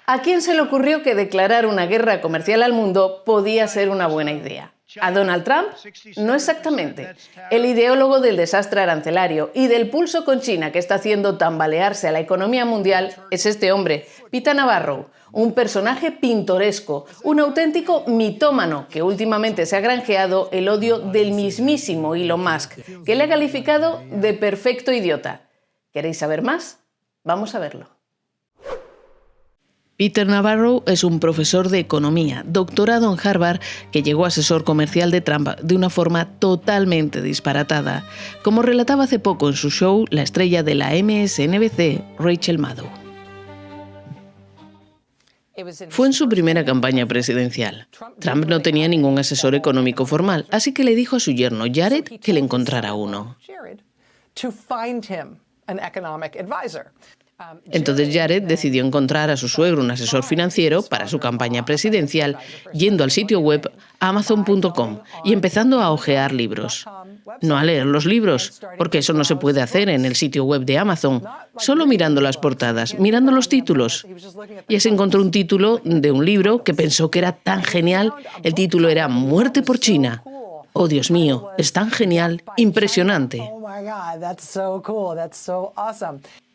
¿A quién se le ocurrió que declarar una guerra comercial al mundo podía ser una buena idea? ¿A Donald Trump? No exactamente. El ideólogo del desastre arancelario y del pulso con China que está haciendo tambalearse a la economía mundial es este hombre, Peter Navarro, un personaje pintoresco, un auténtico mitómano que últimamente se ha granjeado el odio del mismísimo Elon Musk, que le ha calificado de perfecto idiota. ¿Queréis saber más? Vamos a verlo. Peter Navarro es un profesor de economía, doctorado en Harvard, que llegó asesor comercial de Trump de una forma totalmente disparatada, como relataba hace poco en su show la estrella de la MSNBC, Rachel Maddow. Fue en su primera campaña presidencial. Trump no tenía ningún asesor económico formal, así que le dijo a su yerno Jared que le encontrara uno. Entonces Jared decidió encontrar a su suegro un asesor financiero para su campaña presidencial, yendo al sitio web amazon.com y empezando a hojear libros. No a leer los libros, porque eso no se puede hacer en el sitio web de Amazon, solo mirando las portadas, mirando los títulos. Y así encontró un título de un libro que pensó que era tan genial. El título era Muerte por China. Oh, Dios mío, es tan genial, impresionante.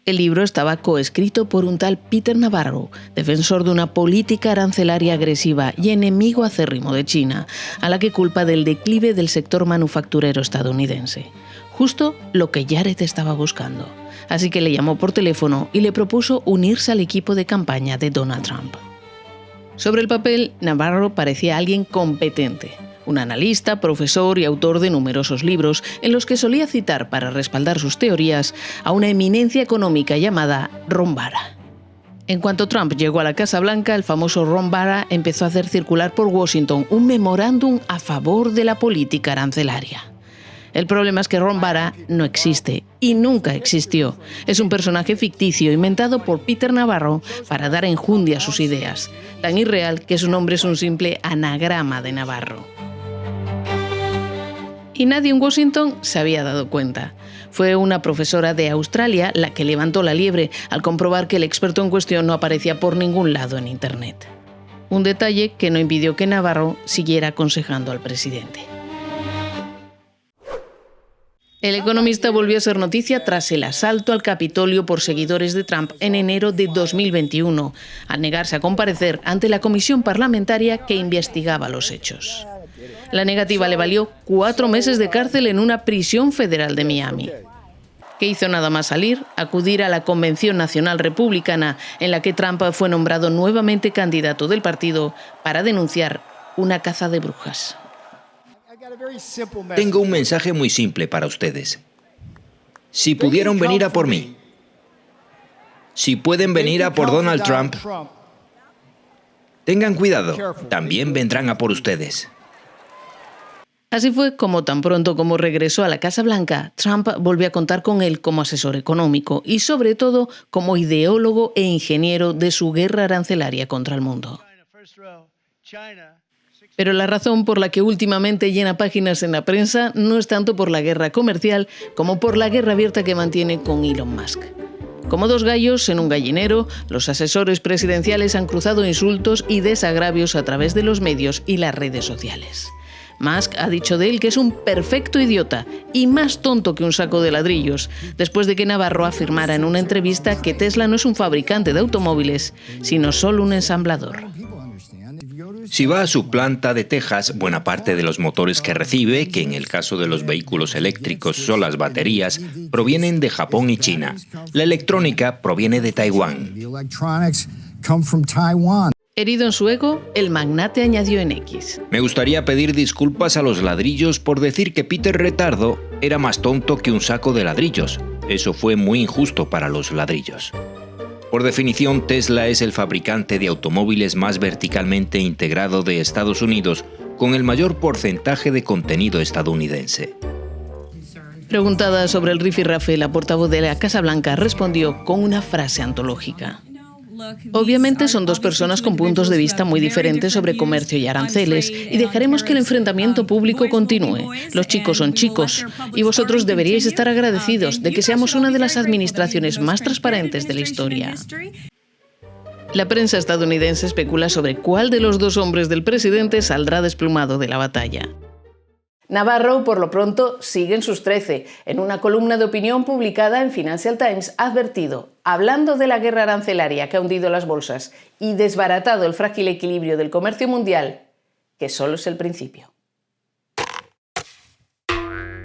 El libro estaba coescrito por un tal Peter Navarro, defensor de una política arancelaria agresiva y enemigo acérrimo de China, a la que culpa del declive del sector manufacturero estadounidense. Justo lo que Jared estaba buscando. Así que le llamó por teléfono y le propuso unirse al equipo de campaña de Donald Trump. Sobre el papel, Navarro parecía alguien competente. Un analista, profesor y autor de numerosos libros en los que solía citar para respaldar sus teorías a una eminencia económica llamada Ron Barra. En cuanto Trump llegó a la Casa Blanca, el famoso Ron Barra empezó a hacer circular por Washington un memorándum a favor de la política arancelaria. El problema es que Ron Barra no existe y nunca existió. Es un personaje ficticio inventado por Peter Navarro para dar enjundia a sus ideas, tan irreal que su nombre es un simple anagrama de Navarro. Y nadie en Washington se había dado cuenta. Fue una profesora de Australia la que levantó la liebre al comprobar que el experto en cuestión no aparecía por ningún lado en Internet. Un detalle que no impidió que Navarro siguiera aconsejando al presidente. El economista volvió a ser noticia tras el asalto al Capitolio por seguidores de Trump en enero de 2021, al negarse a comparecer ante la comisión parlamentaria que investigaba los hechos. La negativa le valió 4 meses de cárcel en una prisión federal de Miami. ¿Qué hizo nada más salir? Acudir a la Convención Nacional Republicana, en la que Trump fue nombrado nuevamente candidato del partido para denunciar una caza de brujas. Tengo un mensaje muy simple para ustedes. Si pudieron venir a por mí, si pueden venir a por Donald Trump, tengan cuidado, también vendrán a por ustedes. Así fue como tan pronto como regresó a la Casa Blanca, Trump volvió a contar con él como asesor económico y sobre todo como ideólogo e ingeniero de su guerra arancelaria contra el mundo. Pero la razón por la que últimamente llena páginas en la prensa no es tanto por la guerra comercial como por la guerra abierta que mantiene con Elon Musk. Como dos gallos en un gallinero, los asesores presidenciales han cruzado insultos y desagravios a través de los medios y las redes sociales. Musk ha dicho de él que es un perfecto idiota y más tonto que un saco de ladrillos, después de que Navarro afirmara en una entrevista que Tesla no es un fabricante de automóviles, sino solo un ensamblador. Si va a su planta de Texas, buena parte de los motores que recibe, que en el caso de los vehículos eléctricos son las baterías, provienen de Japón y China. La electrónica proviene de Taiwán. Herido en su ego, el magnate añadió en X: Me gustaría pedir disculpas a los ladrillos por decir que Peter Retardo era más tonto que un saco de ladrillos. Eso fue muy injusto para los ladrillos. Por definición, Tesla es el fabricante de automóviles más verticalmente integrado de Estados Unidos, con el mayor porcentaje de contenido estadounidense. Preguntada sobre el rifirrafe, la portavoz de la Casa Blanca respondió con una frase antológica: Obviamente son dos personas con puntos de vista muy diferentes sobre comercio y aranceles, y dejaremos que el enfrentamiento público continúe. Los chicos son chicos, y vosotros deberíais estar agradecidos de que seamos una de las administraciones más transparentes de la historia. La prensa estadounidense especula sobre cuál de los dos hombres del presidente saldrá desplumado de la batalla. Navarro, por lo pronto, sigue en sus 13. En una columna de opinión publicada en Financial Times ha advertido, hablando de la guerra arancelaria que ha hundido las bolsas y desbaratado el frágil equilibrio del comercio mundial, que solo es el principio.